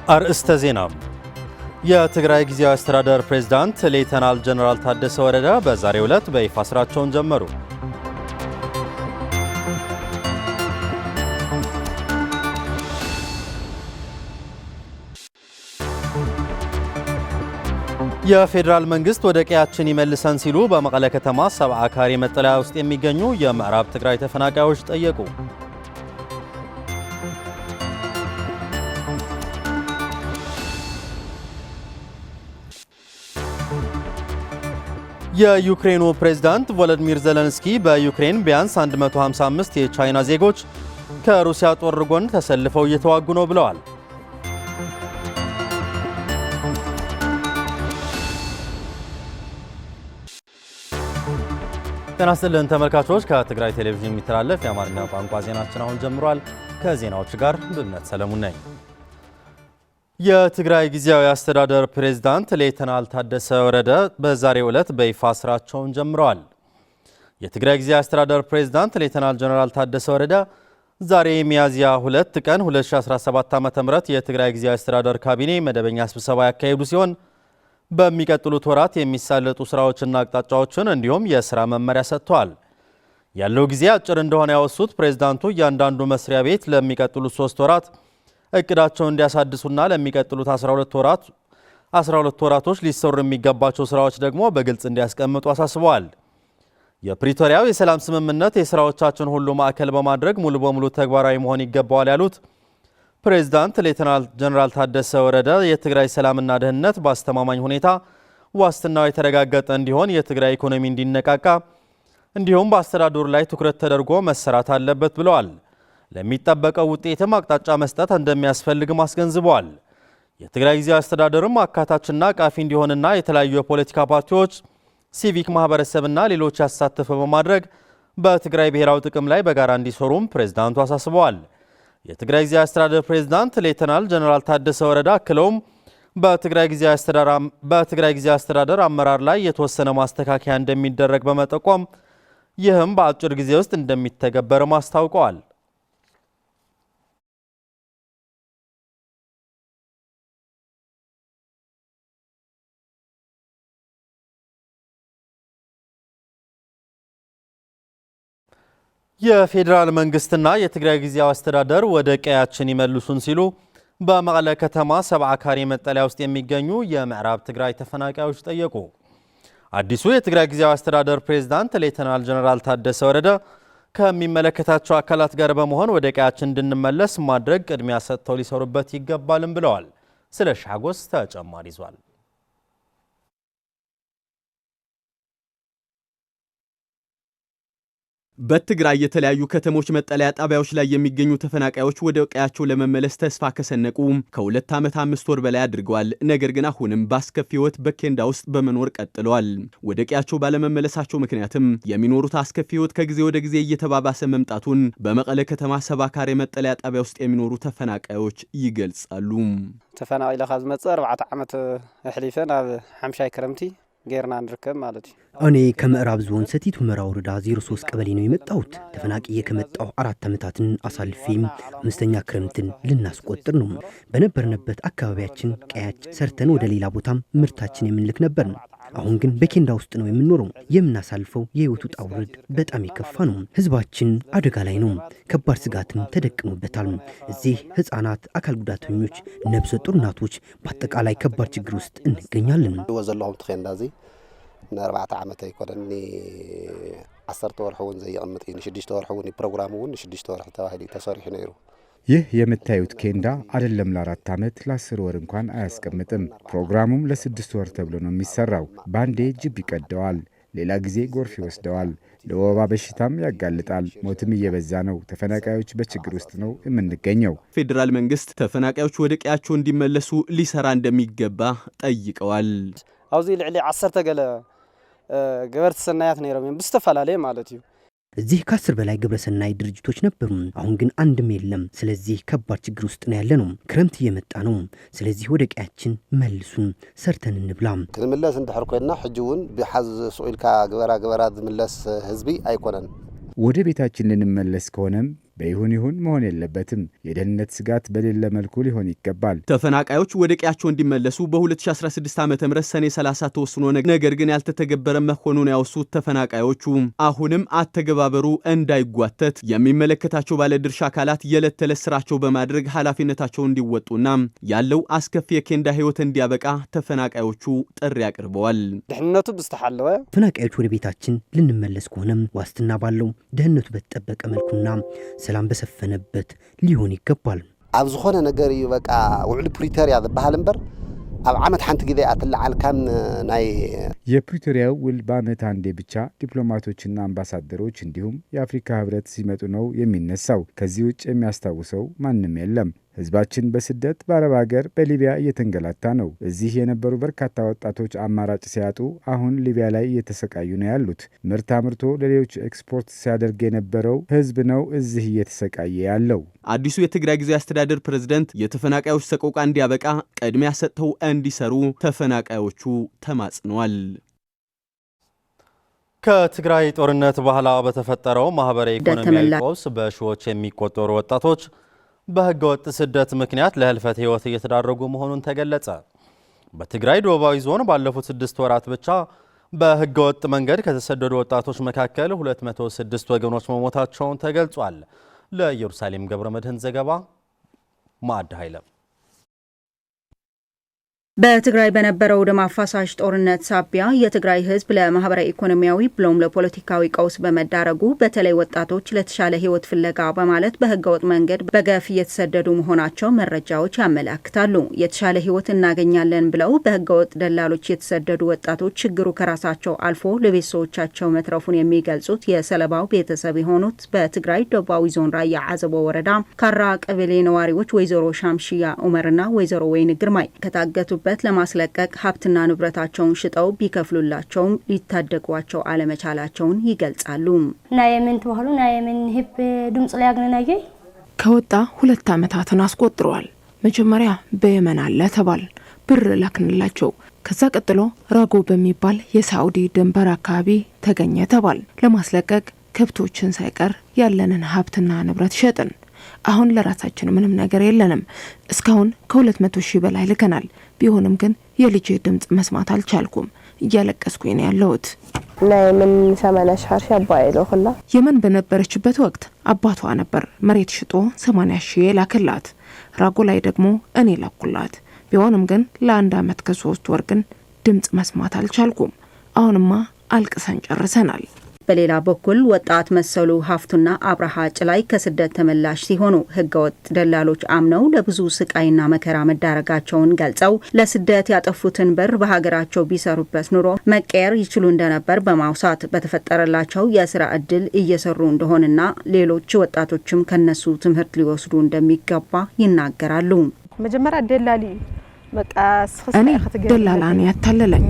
አርእስተ ዜና የትግራይ ጊዜያዊ አስተዳደር ፕሬዝዳንት ሌተናል ጀነራል ታደሰ ወረደ በዛሬው ዕለት በይፋ ስራቸውን ጀመሩ። የፌዴራል መንግስት ወደ ቀያችን ይመልሰን ሲሉ በመቀለ ከተማ ሰብዓ ካሬ መጠለያ ውስጥ የሚገኙ የምዕራብ ትግራይ ተፈናቃዮች ጠየቁ። የዩክሬኑ ፕሬዝዳንት ቮሎዲሚር ዜሌንስኪ በዩክሬን ቢያንስ 155 የቻይና ዜጎች ከሩሲያ ጦር ጎን ተሰልፈው እየተዋጉ ነው ብለዋል። ጤና ይስጥልን ተመልካቾች፣ ከትግራይ ቴሌቪዥን የሚተላለፍ የአማርኛ ቋንቋ ዜናችን አሁን ጀምሯል። ከዜናዎች ጋር ብነት ሰለሙን ነኝ። የትግራይ ጊዜያዊ አስተዳደር ፕሬዝዳንት ሌተናል ታደሰ ወረደ በዛሬው ዕለት በይፋ ስራቸውን ጀምረዋል። የትግራይ ጊዜያዊ አስተዳደር ፕሬዝዳንት ሌተናል ጀነራል ታደሰ ወረደ ዛሬ ሚያዝያ 2 ቀን 2017 ዓ.ም የትግራይ ጊዜያዊ አስተዳደር ካቢኔ መደበኛ ስብሰባ ያካሄዱ ሲሆን በሚቀጥሉት ወራት የሚሳለጡ ስራዎችና አቅጣጫዎችን እንዲሁም የሥራ መመሪያ ሰጥተዋል። ያለው ጊዜ አጭር እንደሆነ ያወሱት ፕሬዝዳንቱ እያንዳንዱ መስሪያ ቤት ለሚቀጥሉት 3 ወራት እቅዳቸውን እንዲያሳድሱና ለሚቀጥሉት 12 ወራቶች ሊሰሩ የሚገባቸው ስራዎች ደግሞ በግልጽ እንዲያስቀምጡ አሳስበዋል። የፕሪቶሪያው የሰላም ስምምነት የስራዎቻችን ሁሉ ማዕከል በማድረግ ሙሉ በሙሉ ተግባራዊ መሆን ይገባዋል ያሉት ፕሬዝዳንት ሌተናል ጀነራል ታደሰ ወረደ የትግራይ ሰላምና ደህንነት በአስተማማኝ ሁኔታ ዋስትናው የተረጋገጠ እንዲሆን የትግራይ ኢኮኖሚ እንዲነቃቃ እንዲሁም በአስተዳደሩ ላይ ትኩረት ተደርጎ መሰራት አለበት ብለዋል። ለሚጠበቀው ውጤትም አቅጣጫ መስጠት እንደሚያስፈልግም አስገንዝበዋል። የትግራይ ጊዜያዊ አስተዳደርም አካታችና ቃፊ እንዲሆንና የተለያዩ የፖለቲካ ፓርቲዎች፣ ሲቪክ ማህበረሰብና ሌሎች ያሳተፈ በማድረግ በትግራይ ብሔራዊ ጥቅም ላይ በጋራ እንዲሰሩም ፕሬዝዳንቱ አሳስበዋል። የትግራይ ጊዜያዊ አስተዳደር ፕሬዝዳንት ሌተናል ጀነራል ታደሰ ወረደ አክለውም በትግራይ ጊዜያዊ አስተዳደር አመራር ላይ የተወሰነ ማስተካከያ እንደሚደረግ በመጠቆም ይህም በአጭር ጊዜ ውስጥ እንደሚተገበርም አስታውቀዋል። የፌዴራል መንግስትና የትግራይ ጊዜያዊ አስተዳደር ወደ ቀያችን ይመልሱን ሲሉ በመቀለ ከተማ ሰብዓ ካሬ መጠለያ ውስጥ የሚገኙ የምዕራብ ትግራይ ተፈናቃዮች ጠየቁ። አዲሱ የትግራይ ጊዜያዊ አስተዳደር ፕሬዝዳንት ሌተናል ጀነራል ታደሰ ወረደ ከሚመለከታቸው አካላት ጋር በመሆን ወደ ቀያችን እንድንመለስ ማድረግ ቅድሚያ ሰጥተው ሊሰሩበት ይገባልም ብለዋል። ስለ ሻጎስ ተጨማሪ ይዟል። በትግራይ የተለያዩ ከተሞች መጠለያ ጣቢያዎች ላይ የሚገኙ ተፈናቃዮች ወደ ቀያቸው ለመመለስ ተስፋ ከሰነቁ ከ2 ዓመት 5 ወር በላይ አድርገዋል። ነገር ግን አሁንም በአስከፊ ሕይወት በኬንዳ ውስጥ በመኖር ቀጥለዋል። ወደ ቀያቸው ባለመመለሳቸው ምክንያትም የሚኖሩት አስከፊ ሕይወት ከጊዜ ወደ ጊዜ እየተባባሰ መምጣቱን በመቀለ ከተማ ሰብዓ ካሬ መጠለያ ጣቢያ ውስጥ የሚኖሩ ተፈናቃዮች ይገልጻሉ። ተፈናቃይ ለኻዝ መጽ 4 ዓመት እሕሊፈን ኣብ 50 ክረምቲ ጌርና እንርከብ ማለት እዩ። እኔ ከምዕራብ ዞን ሰቲት ሁመራ ወረዳ 03 ቀበሌ ነው የመጣሁት። ተፈናቅዬ ከመጣሁ 4 ዓመታትን አሳልፌም 5ኛ ክረምትን ልናስቆጥር ነው። በነበርንበት አካባቢያችን ቀያች ሰርተን ወደ ሌላ ቦታም ምርታችን የምንልክ ነበር። አሁን ግን በኬንዳ ውስጥ ነው የምንኖረው። የምናሳልፈው የህይወቱ ውጣ ውረድ በጣም የከፋ ነው። ህዝባችን አደጋ ላይ ነው። ከባድ ስጋትም ተደቅኖበታል። እዚህ ህፃናት፣ አካል ጉዳተኞች፣ ነፍሰ ጡር እናቶች በአጠቃላይ ከባድ ችግር ውስጥ እንገኛለን። ወዘለሁም ተኸንዳዚ ነ4 ዓመት አይኮነኒ 10 ወርሑን ዘይቀምጥ ይን 6 ወርሑን ፕሮግራሙን 6 ወርሕ ተባሂሉ ተሰሪሑ ነይሩ። ይህ የምታዩት ኬንዳ አይደለም ለ4 ዓመት ለ10 ወር እንኳን አያስቀምጥም። ፕሮግራሙም ለ6 ወር ተብሎ ነው የሚሰራው። ባንዴ ጅብ ይቀደዋል፣ ሌላ ጊዜ ጎርፍ ይወስደዋል፣ ለወባ በሽታም ያጋልጣል። ሞትም እየበዛ ነው። ተፈናቃዮች በችግር ውስጥ ነው የምንገኘው። ፌዴራል መንግስት ተፈናቃዮች ወደ ቀያቸው እንዲመለሱ ሊሰራ እንደሚገባ ጠይቀዋል። አውዚ ልዕሊ 10 ገለ ገበርቲ ሰናያት ነይሮም ብስተፈላለየ ማለት እዩ። እዚህ ከ10 በላይ ግብረሰናይ ድርጅቶች ነበሩ። አሁን ግን አንድም የለም። ስለዚህ ከባድ ችግር ውስጥ ነው ያለነው። ክረምት እየመጣ ነው። ስለዚህ ወደ ቀያችን መልሱን፣ ሰርተን እንብላ። ክንምለስ እንድሕር ኮይና ሕጂውን ቢሓዝ ስኡልካ ገበራ ዝምለስ ህዝቢ አይኮነን። ወደ ቤታችን ልንመለስ ከሆነም በይሁን መሆን የለበትም። የደህንነት ስጋት በሌለ መልኩ ሊሆን ይገባል። ተፈናቃዮች ወደ ቀያቸው እንዲመለሱ በ2016 ዓ.ም ሰኔ 30 ተወስኖ ነገር ግን ያልተተገበረ መሆኑን ያወሱት ተፈናቃዮቹ አሁንም አተገባበሩ እንዳይጓተት የሚመለከታቸው ባለድርሻ አካላት የዕለት ተዕለት ስራቸው በማድረግ ኃላፊነታቸውን እንዲወጡና ያለው አስከፊ የኬንዳ ህይወት እንዲያበቃ ተፈናቃዮቹ ጥሪ አቅርበዋል። ድህነቱ ብስተሐለወ ተፈናቃዮች ወደ ቤታችን ልንመለስ ከሆነም ዋስትና ባለው ደህንነቱ በተጠበቀ መልኩና ሰላም በሰፈነበት ሊሆን ይገባል። ኣብ ዝኾነ ነገር እዩ በቃ ውዕል ፕሪቶሪያ ዝበሃል እምበር ኣብ ዓመት ሓንቲ ጊዜ አትላዓል ካም ናይ የፕሪቶሪያው ውል በዓመት አንዴ ብቻ ዲፕሎማቶችና አምባሳደሮች እንዲሁም የአፍሪካ ህብረት ሲመጡ ነው የሚነሳው። ከዚህ ውጭ የሚያስታውሰው ማንም የለም። ህዝባችን በስደት በአረብ ሀገር በሊቢያ እየተንገላታ ነው። እዚህ የነበሩ በርካታ ወጣቶች አማራጭ ሲያጡ አሁን ሊቢያ ላይ እየተሰቃዩ ነው ያሉት። ምርት አምርቶ ለሌሎች ኤክስፖርት ሲያደርግ የነበረው ህዝብ ነው እዚህ እየተሰቃየ ያለው። አዲሱ የትግራይ ጊዜያዊ አስተዳደር ፕሬዝዳንት የተፈናቃዮች ሰቆቃ እንዲያበቃ ቅድሚያ ሰጥተው እንዲሰሩ ተፈናቃዮቹ ተማጽነዋል። ከትግራይ ጦርነት በኋላ በተፈጠረው ማህበራዊ ኢኮኖሚያዊ ቀውስ በሺዎች የሚቆጠሩ ወጣቶች በህገ ወጥ ስደት ምክንያት ለህልፈት ህይወት እየተዳረጉ መሆኑን ተገለጸ። በትግራይ ደቡባዊ ዞን ባለፉት 6 ወራት ብቻ በህገ ወጥ መንገድ ከተሰደዱ ወጣቶች መካከል 206 ወገኖች መሞታቸውን ተገልጿል። ለኢየሩሳሌም ገብረመድህን ዘገባ ማዕድ ኃይለም። በትግራይ በነበረው ደም አፋሳሽ ጦርነት ሳቢያ የትግራይ ህዝብ ለማህበራዊ ኢኮኖሚያዊ ብሎም ለፖለቲካዊ ቀውስ በመዳረጉ በተለይ ወጣቶች ለተሻለ ህይወት ፍለጋ በማለት በህገወጥ መንገድ በገፍ እየተሰደዱ መሆናቸው መረጃዎች ያመለክታሉ። የተሻለ ህይወት እናገኛለን ብለው በህገወጥ ደላሎች የተሰደዱ ወጣቶች ችግሩ ከራሳቸው አልፎ ለቤተሰቦቻቸው መትረፉን የሚገልጹት የሰለባው ቤተሰብ የሆኑት በትግራይ ደቡባዊ ዞን ራያ አዘቦ ወረዳ ካራ ቀበሌ ነዋሪዎች ወይዘሮ ሻምሽያ ኡመርና ወይዘሮ ወይን ግርማይ ከታገቱ በት ለማስለቀቅ ሀብትና ንብረታቸውን ሽጠው ቢከፍሉላቸውም ሊታደጓቸው አለመቻላቸውን ይገልጻሉ። ናየምን ተባሉ ናየምን ህብ ድምጽ ላይ ያገናናየ ከወጣ 2 ዓመታትን አስቆጥረዋል። መጀመሪያ በየመን አለ ተባል ብር ላክንላቸው። ከዛ ቀጥሎ ራጎ በሚባል የሳዑዲ ድንበር አካባቢ ተገኘ ተባል። ለማስለቀቅ ከብቶችን ሳይቀር ያለንን ሀብትና ንብረት ሸጥን። አሁን ለራሳችን ምንም ነገር የለንም። እስካሁን ከ200,000 በላይ ልከናል። ቢሆንም ግን የልጄ ድምጽ መስማት አልቻልኩም። እያለቀስኩኝ ነው ያለሁት። ናየምን 80,000 አባይለው ሁላ የመን በነበረችበት ወቅት አባቷ ነበር መሬት ሽጦ 80,000 ላከላት። ራጎ ላይ ደግሞ እኔ ላኩላት። ቢሆንም ግን ለ1 ዓመት ከ3 ወር ግን ድምጽ መስማት አልቻልኩም። አሁንማ አልቅሰን ጨርሰናል። በሌላ በኩል ወጣት መሰሉ ሀፍቱና አብርሃ ጭላይ ከስደት ተመላሽ ሲሆኑ ህገወጥ ደላሎች አምነው ለብዙ ስቃይና መከራ መዳረጋቸውን ገልጸው ለስደት ያጠፉትን ብር በሀገራቸው ቢሰሩበት ኑሮ መቀየር ይችሉ እንደነበር በማውሳት በተፈጠረላቸው የስራ እድል እየሰሩ እንደሆነና ሌሎች ወጣቶችም ከነሱ ትምህርት ሊወስዱ እንደሚገባ ይናገራሉ። መጀመሪያ ደላሊ እኔ ደላላን ያታለለኝ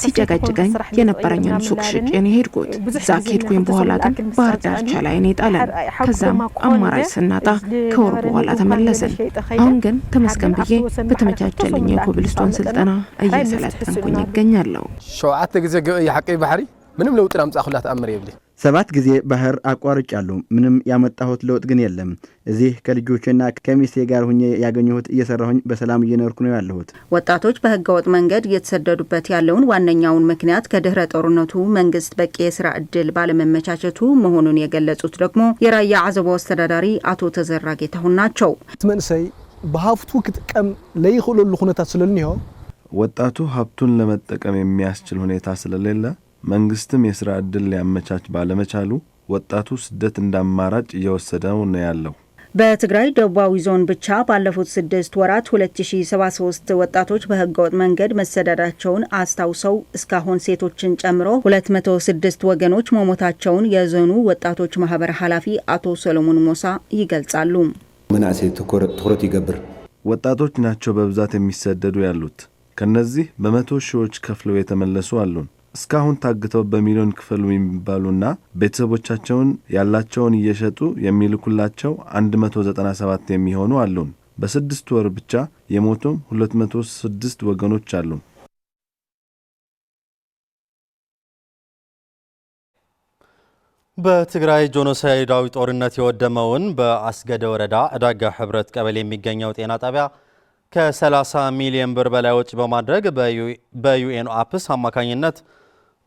ሲጨቀጭቀኝ የነበረኝን ሱቅ ሽጬ ነው ሄድኩት። እዛ ከሄድኩኝ በኋላ ግን ባህር ዳርቻ ላይ እኔ ጣለን። ከዛም አማራጭ ስናጣ ከወር በኋላ ተመለስን። አሁን ግን ተመስገን ብዬ በተመቻቸልኝ የኮብልስቶን ስልጠና እየሰለጠንኩኝ ይገኛለሁ። 7 ጊዜ የሐቂ ባህሪ ምንም ለውጥ አምጻኹላት አምር ይብሊ 7 ጊዜ ባህር አቋርጫለሁ። ምንም ያመጣሁት ለውጥ ግን የለም። እዚህ ከልጆቼና ከሚስቴ ጋር ሆኜ ያገኘሁት እየሰራሁኝ በሰላም እየኖርኩ ነው ያለሁት። ወጣቶች በህገወጥ መንገድ እየተሰደዱበት ያለውን ዋነኛውን ምክንያት ከድህረ ጦርነቱ መንግስት በቂ የስራ እድል ባለመመቻቸቱ መሆኑን የገለጹት ደግሞ የራያ አዘቦ አስተዳዳሪ አቶ ተዘራ ጌታሁን ናቸው። መንሰይ በሀብቱ ክትቀም ለይخلሉ ሁኔታ ስለልኒዮ ወጣቱ ሀብቱን ለመጠቀም የሚያስችል ሁኔታ ስለሌለ መንግስትም የስራ እድል ሊያመቻች ባለመቻሉ ወጣቱ ስደት እንዳማራጭ እየወሰደው ነው ያለው። በትግራይ ደቡባዊ ዞን ብቻ ባለፉት 6 ወራት 2073 ወጣቶች በህገወጥ መንገድ መሰደዳቸውን አስታውሰው እስካሁን ሴቶችን ጨምሮ 206 ወገኖች መሞታቸውን የዞኑ ወጣቶች ማህበር ኃላፊ አቶ ሰሎሞን ሞሳ ይገልጻሉ። ምናሴ ትኩረት ይገብር ወጣቶች ናቸው በብዛት የሚሰደዱ ያሉት። ከነዚህ በመቶ ሺዎች ከፍለው የተመለሱ አሉን። እስካሁን ታግተው በሚሊዮን ክፍል የሚባሉና ቤተሰቦቻቸውን ያላቸውን እየሸጡ የሚልኩላቸው 197 የሚሆኑ አሉን። በ6 ወር ብቻ የሞቱም 206 ወገኖች አሉን። በትግራይ ጄኖሳይዳዊ ጦርነት የወደመውን በአስገደ ወረዳ ዕዳጋ ህብረት ቀበሌ የሚገኘው ጤና ጣቢያ ከ30 ሚሊዮን ብር በላይ ወጪ በማድረግ በዩኤን አፕስ አማካኝነት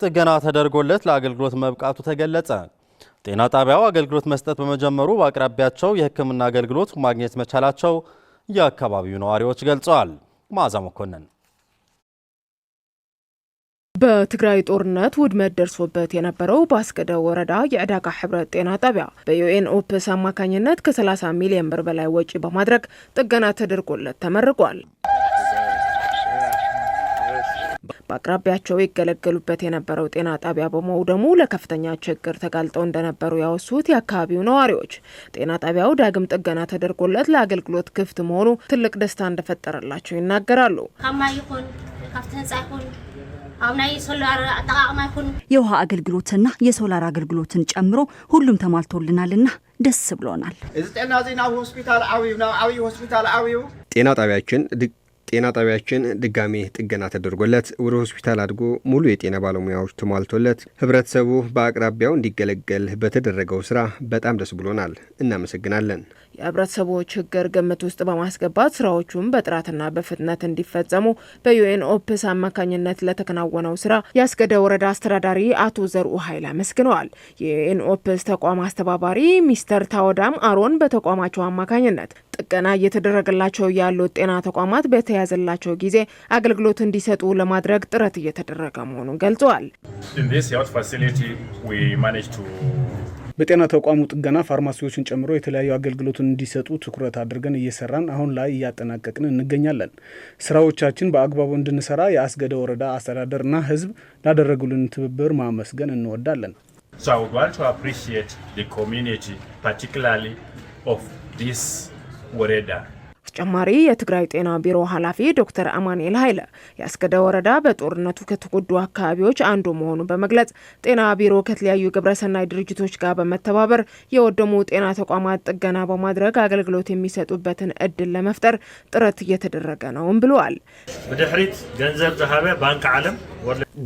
ጥገና ተደርጎለት ለአገልግሎት መብቃቱ ተገለጸ። ጤና ጣቢያው አገልግሎት መስጠት በመጀመሩ በአቅራቢያቸው የሕክምና አገልግሎት ማግኘት መቻላቸው የአካባቢው ነዋሪዎች ገልጸዋል። መዓዛ መኮንን በትግራይ ጦርነት ውድመት ደርሶበት የነበረው በአስገደ ወረዳ የዕዳጋ ህብረት ጤና ጣቢያ በዩኤን ኦፕስ አማካኝነት ከ30 ሚሊዮን ብር በላይ ወጪ በማድረግ ጥገና ተደርጎለት ተመርቋል። በአቅራቢያቸው ይገለገሉበት የነበረው ጤና ጣቢያ በመውደሙ ለከፍተኛ ችግር ተጋልጠው እንደነበሩ ያወሱት የአካባቢው ነዋሪዎች ጤና ጣቢያው ዳግም ጥገና ተደርጎለት ለአገልግሎት ክፍት መሆኑ ትልቅ ደስታ እንደፈጠረላቸው ይናገራሉ። የውሃ አገልግሎትና የሶላር አገልግሎትን ጨምሮ ሁሉም ተሟልቶልናልና ደስ ብሎናል። ጤና ጣቢያችን ድጋሜ ጥገና ተደርጎለት ወደ ሆስፒታል አድጎ ሙሉ የጤና ባለሙያዎች ተሟልቶለት ህብረተሰቡ በአቅራቢያው እንዲገለገል በተደረገው ስራ በጣም ደስ ብሎናል። እናመሰግናለን። የህብረተሰቡ ችግር ግምት ውስጥ በማስገባት ስራዎቹን በጥራትና በፍጥነት እንዲፈጸሙ በዩኤን ኦፕስ አማካኝነት ለተከናወነው ስራ የአስገደ ወረዳ አስተዳዳሪ አቶ ዘርኡ ኃይል አመስግነዋል። የዩኤን ኦፕስ ተቋም አስተባባሪ ሚስተር ታወዳም አሮን በተቋማቸው አማካኝነት ጥገና እየተደረገላቸው ያሉት ጤና ተቋማት በተያዘላቸው ጊዜ አገልግሎት እንዲሰጡ ለማድረግ ጥረት እየተደረገ መሆኑን ገልጸዋል። በጤና ተቋሙ ጥገና ፋርማሲዎችን ጨምሮ የተለያዩ አገልግሎትን እንዲሰጡ ትኩረት አድርገን እየሰራን አሁን ላይ እያጠናቀቅን እንገኛለን። ስራዎቻችን በአግባቡ እንድንሰራ የአስገደ ወረዳ አስተዳደርና ህዝብ ላደረጉልን ትብብር ማመስገን እንወዳለን። ተጨማሪ የትግራይ ጤና ቢሮ ኃላፊ ዶክተር አማኑኤል ኃይለ የአስገደ ወረዳ በጦርነቱ ከተጎዱ አካባቢዎች አንዱ መሆኑን በመግለጽ ጤና ቢሮ ከተለያዩ ግብረሰናይ ድርጅቶች ጋር በመተባበር የወደሙ ጤና ተቋማት ጥገና በማድረግ አገልግሎት የሚሰጡበትን እድል ለመፍጠር ጥረት እየተደረገ ነውም ብለዋል። በድሕሪት ገንዘብ ዘሃበ ባንክ ዓለም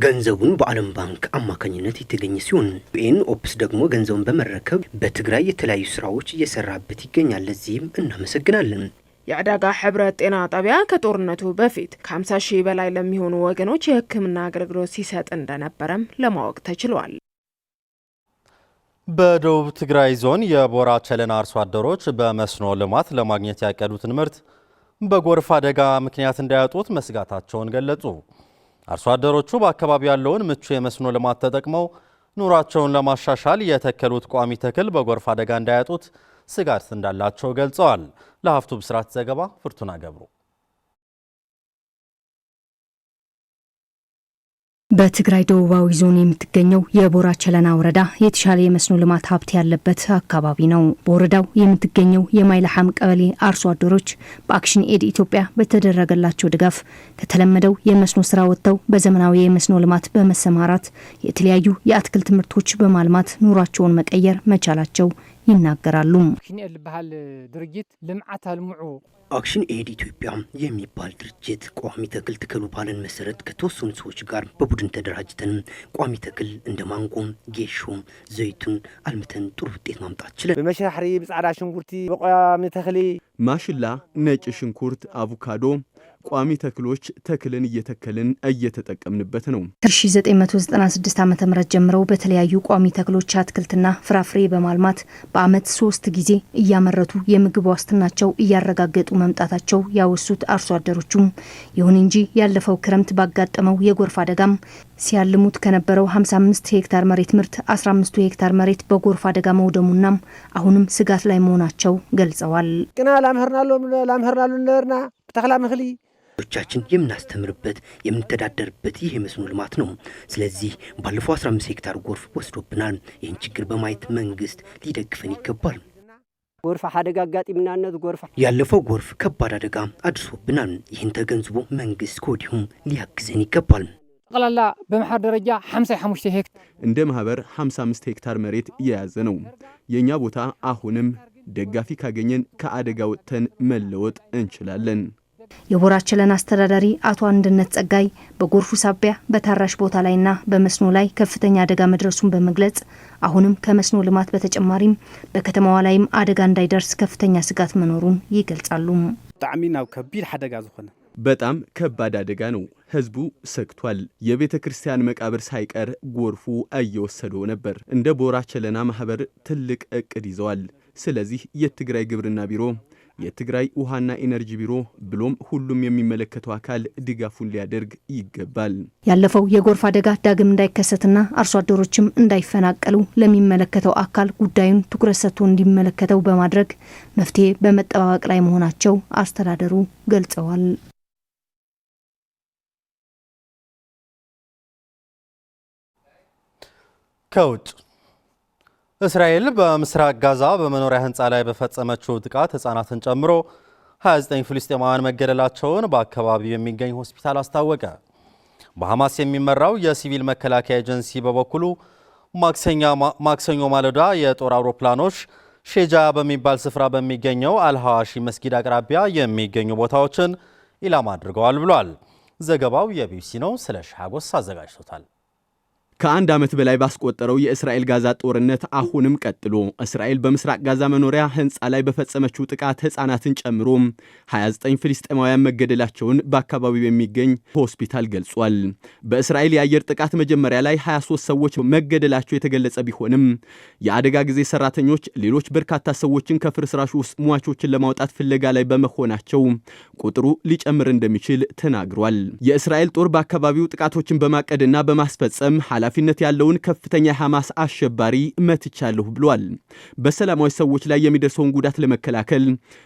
ገንዘቡን በዓለም ባንክ አማካኝነት የተገኘ ሲሆን ዩኤን ኦፕስ ደግሞ ገንዘቡን በመረከብ በትግራይ የተለያዩ ስራዎች እየሰራበት ይገኛል። ለዚህም እናመሰግናለን። የዕዳጋ ህብረት ጤና ጣቢያ ከጦርነቱ በፊት ከ50 ሺህ በላይ ለሚሆኑ ወገኖች የሕክምና አገልግሎት ሲሰጥ እንደነበረም ለማወቅ ተችሏል። በደቡብ ትግራይ ዞን የቦራ ቸለና አርሶ አደሮች በመስኖ ልማት ለማግኘት ያቀዱትን ምርት በጎርፍ አደጋ ምክንያት እንዳያጡት መስጋታቸውን ገለጹ። አርሶ አደሮቹ በአካባቢው ያለውን ምቹ የመስኖ ልማት ተጠቅመው ኑሯቸውን ለማሻሻል የተከሉት ቋሚ ተክል በጎርፍ አደጋ እንዳያጡት ስጋት እንዳላቸው ገልጸዋል። ለሀፍቱ ብስራት ዘገባ ፍርቱና ገብሩ። በትግራይ ደቡባዊ ዞን የምትገኘው የቦራ ቸለና ወረዳ የተሻለ የመስኖ ልማት ሀብት ያለበት አካባቢ ነው። በወረዳው የምትገኘው የማይልሓም ቀበሌ አርሶ አደሮች በአክሽን ኤድ ኢትዮጵያ በተደረገላቸው ድጋፍ ከተለመደው የመስኖ ስራ ወጥተው በዘመናዊ የመስኖ ልማት በመሰማራት የተለያዩ የአትክልት ምርቶች በማልማት ኑሯቸውን መቀየር መቻላቸው ይናገራሉ። አክሽን ኤድ ባህል ድርጅት ልምዓት አልሙዑ አክሽን ኤድ ኢትዮጵያ የሚባል ድርጅት ቋሚ ተክል ትከሉ ባለን መሰረት ከተወሰኑ ሰዎች ጋር በቡድን ተደራጅተን ቋሚ ተክል እንደ ማንጎ፣ ጌሾ፣ ዘይቱን አልምተን ጥሩ ውጤት ማምጣት ችለን በመሸሕሪ ብጻዕዳ ሽንኩርቲ በቋሚ ተክሊ ማሽላ፣ ነጭ ሽንኩርት፣ አቮካዶ ቋሚ ተክሎች ተክልን እየተከልን እየተጠቀምንበት ነው። ከ1996 ዓ.ም ጀምረው በተለያዩ ቋሚ ተክሎች አትክልትና ፍራፍሬ በማልማት በአመት 3 ጊዜ እያመረቱ የምግብ ዋስትናቸው እያረጋገጡ መምጣታቸው ያወሱት አርሶ አደሮቹም ይሁን እንጂ ያለፈው ክረምት ባጋጠመው የጎርፍ አደጋም ሲያልሙት ከነበረው 55 ሄክታር መሬት ምርት 15 ሄክታር መሬት በጎርፍ አደጋ መውደሙና አሁንም ስጋት ላይ መሆናቸው ገልጸዋል። ቅና ላምህርናሉ ነርና ተክላ ምክሊ ቻችን የምናስተምርበት የምንተዳደርበት ይህ የመስኖ ልማት ነው። ስለዚህ ባለፈው 15 ሄክታር ጎርፍ ወስዶብናል። ይህን ችግር በማየት መንግስት ሊደግፈን ይገባል። ጎርፍ አደጋ አጋጥሞናል። ያለፈው ጎርፍ ከባድ አደጋ አድርሶብናል። ይህን ተገንዝቦ መንግስት ከወዲሁ ሊያግዘን ይገባል። ጠቅላላ በማህበር ደረጃ 55 ሄክታር እንደ ማህበር 55 ሄክታር መሬት የያዘ ነው። የኛ ቦታ አሁንም ደጋፊ ካገኘን ከአደጋ ወጥተን መለወጥ እንችላለን። የቦራቸለን አስተዳዳሪ አቶ አንድነት ጸጋይ በጎርፉ ሳቢያ በታራሽ ቦታ ላይና በመስኖ ላይ ከፍተኛ አደጋ መድረሱን በመግለጽ አሁንም ከመስኖ ልማት በተጨማሪም በከተማዋ ላይም አደጋ እንዳይደርስ ከፍተኛ ስጋት መኖሩን ይገልጻሉ። ጣዕሚናው ከቢድ አደጋ ዝኾነ በጣም ከባድ አደጋ ነው። ህዝቡ ሰግቷል። የቤተ ክርስቲያን መቃብር ሳይቀር ጎርፉ እየወሰደው ነበር። እንደ ቦራቸለና ማህበር ትልቅ እቅድ ይዘዋል። ስለዚህ የትግራይ ግብርና ቢሮ፣ የትግራይ ውሃና ኢነርጂ ቢሮ ብሎም ሁሉም የሚመለከተው አካል ድጋፉን ሊያደርግ ይገባል። ያለፈው የጎርፍ አደጋ ዳግም እንዳይከሰትና አርሶ አደሮችም እንዳይፈናቀሉ ለሚመለከተው አካል ጉዳዩን ትኩረት ሰጥቶ እንዲመለከተው በማድረግ መፍትሄ በመጠባበቅ ላይ መሆናቸው አስተዳደሩ ገልጸዋል። ከውጭ እስራኤል በምስራቅ ጋዛ በመኖሪያ ህንፃ ላይ በፈጸመችው ጥቃት ህፃናትን ጨምሮ 29 ፍልስጤማውያን መገደላቸውን በአካባቢው የሚገኝ ሆስፒታል አስታወቀ። በሐማስ የሚመራው የሲቪል መከላከያ ኤጀንሲ በበኩሉ ማክሰኞ ማለዳ የጦር አውሮፕላኖች ሼጃ በሚባል ስፍራ በሚገኘው አልሐዋሺ መስጊድ አቅራቢያ የሚገኙ ቦታዎችን ኢላማ አድርገዋል ብሏል። ዘገባው የቢቢሲ ነው። ስለሺ ሀጎስ አዘጋጅቶታል። ከአንድ ዓመት በላይ ባስቆጠረው የእስራኤል ጋዛ ጦርነት አሁንም ቀጥሎ እስራኤል በምስራቅ ጋዛ መኖሪያ ህንፃ ላይ በፈጸመችው ጥቃት ህፃናትን ጨምሮ 29 ፍልስጤማውያን መገደላቸውን በአካባቢው የሚገኝ ሆስፒታል ገልጿል። በእስራኤል የአየር ጥቃት መጀመሪያ ላይ 23 ሰዎች መገደላቸው የተገለጸ ቢሆንም የአደጋ ጊዜ ሰራተኞች ሌሎች በርካታ ሰዎችን ከፍርስራሹ ውስጥ ሟቾችን ለማውጣት ፍለጋ ላይ በመሆናቸው ቁጥሩ ሊጨምር እንደሚችል ተናግሯል። የእስራኤል ጦር በአካባቢው ጥቃቶችን በማቀድና በማስፈጸም ኃላፊነት ያለውን ከፍተኛ የሐማስ አሸባሪ መትቻለሁ ብሏል። በሰላማዊ ሰዎች ላይ የሚደርሰውን ጉዳት ለመከላከል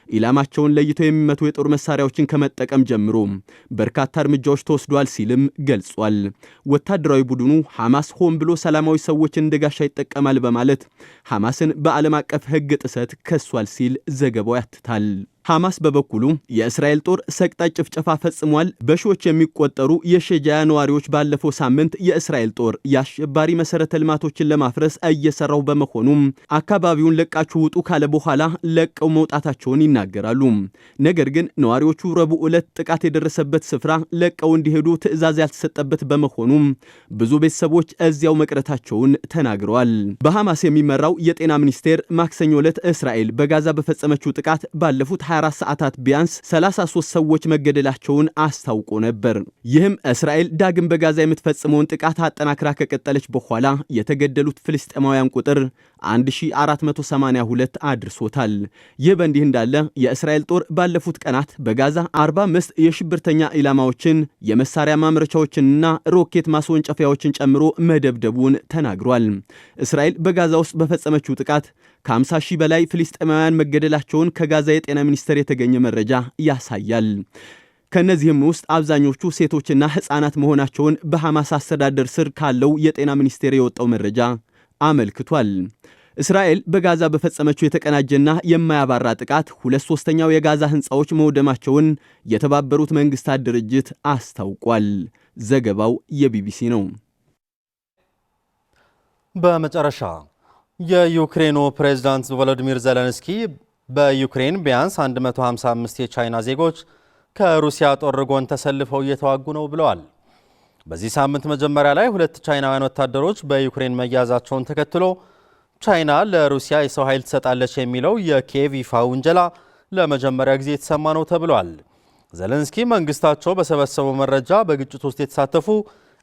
ኢላማቸውን ለይተው የሚመቱ የጦር መሳሪያዎችን ከመጠቀም ጀምሮ በርካታ እርምጃዎች ተወስዷል ሲልም ገልጿል። ወታደራዊ ቡድኑ ሐማስ ሆን ብሎ ሰላማዊ ሰዎችን እንደ ጋሻ ይጠቀማል በማለት ሐማስን በዓለም አቀፍ ሕግ ጥሰት ከሷል ሲል ዘገባው ያትታል። ሐማስ በበኩሉ የእስራኤል ጦር ሰቅጣጭ ጭፍጨፋ ፈጽሟል፣ በሺዎች የሚቆጠሩ የሼጃያ ነዋሪዎች ባለፈው ሳምንት የእስራኤል ጦር የአሸባሪ መሰረተ ልማቶችን ለማፍረስ እየሰራው በመሆኑም አካባቢውን ለቃችሁ ውጡ ካለ በኋላ ለቀው መውጣታቸውን ይናገራሉ። ነገር ግን ነዋሪዎቹ ረቡዕ ዕለት ጥቃት የደረሰበት ስፍራ ለቀው እንዲሄዱ ትዕዛዝ ያልተሰጠበት በመሆኑም ብዙ ቤተሰቦች እዚያው መቅረታቸውን ተናግረዋል። በሐማስ የሚመራው የጤና ሚኒስቴር ማክሰኞ ዕለት እስራኤል በጋዛ በፈጸመችው ጥቃት ባለፉት 24 ሰዓታት ቢያንስ 33 ሰዎች መገደላቸውን አስታውቆ ነበር። ይህም እስራኤል ዳግም በጋዛ የምትፈጽመውን ጥቃት አጠናክራ ከቀጠለች በኋላ የተገደሉት ፍልስጤማውያን ቁጥር 1482 አድርሶታል። ይህ በእንዲህ እንዳለ የእስራኤል ጦር ባለፉት ቀናት በጋዛ 45 የሽብርተኛ ኢላማዎችን የመሳሪያ ማምረቻዎችንና ሮኬት ማስወንጨፊያዎችን ጨምሮ መደብደቡን ተናግሯል። እስራኤል በጋዛ ውስጥ በፈጸመችው ጥቃት ከ50 ሺህ በላይ ፍልስጤማውያን መገደላቸውን ከጋዛ የጤና ሚኒስቴር የተገኘ መረጃ ያሳያል። ከነዚህም ውስጥ አብዛኞቹ ሴቶችና ህፃናት መሆናቸውን በሐማስ አስተዳደር ስር ካለው የጤና ሚኒስቴር የወጣው መረጃ አመልክቷል። እስራኤል በጋዛ በፈጸመችው የተቀናጀና የማያባራ ጥቃት 2/3 የጋዛ ህንፃዎች መውደማቸውን የተባበሩት መንግስታት ድርጅት አስታውቋል። ዘገባው የቢቢሲ ነው። በመጨረሻ የዩክሬኑ ፕሬዝዳንት ቮሎዲሚር ዜሌንስኪ በዩክሬን ቢያንስ 155 የቻይና ዜጎች ከሩሲያ ጦር ጎን ተሰልፈው እየተዋጉ ነው ብለዋል። በዚህ ሳምንት መጀመሪያ ላይ 2 ቻይናውያን ወታደሮች በዩክሬን መያዛቸውን ተከትሎ ቻይና ለሩሲያ የሰው ኃይል ትሰጣለች የሚለው የኪየቭ ይፋ ውንጀላ ለመጀመሪያ ጊዜ የተሰማ ነው ተብሏል። ዜሌንስኪ መንግስታቸው በሰበሰበው መረጃ በግጭት ውስጥ የተሳተፉ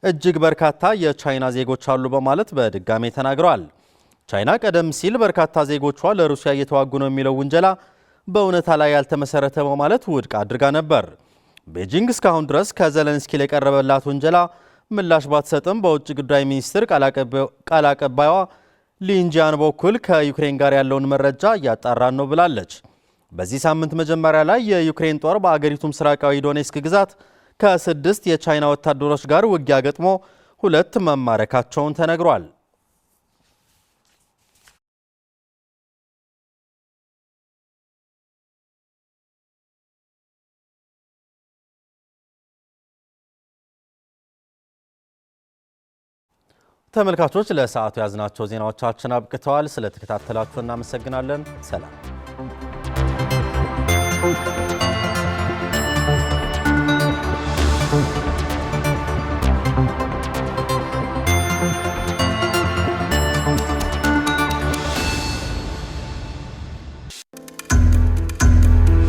እጅግ በርካታ የቻይና ዜጎች አሉ በማለት በድጋሜ ተናግረዋል። ቻይና ቀደም ሲል በርካታ ዜጎቿ ለሩሲያ እየተዋጉ ነው የሚለው ውንጀላ በእውነታ ላይ ያልተመሰረተ በማለት ውድቅ አድርጋ ነበር። ቤጂንግ እስካሁን ድረስ ከዜሌንስኪ ለቀረበላት ውንጀላ ምላሽ ባትሰጥም በውጭ ጉዳይ ሚኒስትር ቃል አቀባይዋ ሊንጂያን በኩል ከዩክሬን ጋር ያለውን መረጃ እያጣራን ነው ብላለች። በዚህ ሳምንት መጀመሪያ ላይ የዩክሬን ጦር በአገሪቱ ምስራቃዊ ዶኔስክ ግዛት ከ6 የቻይና ወታደሮች ጋር ውጊያ ገጥሞ 2 መማረካቸውን ተነግሯል። ተመልካቾች ለሰዓቱ ያዝናቸው ዜናዎቻችን አብቅተዋል። ስለተከታተላችሁ እናመሰግናለን። ሰላም።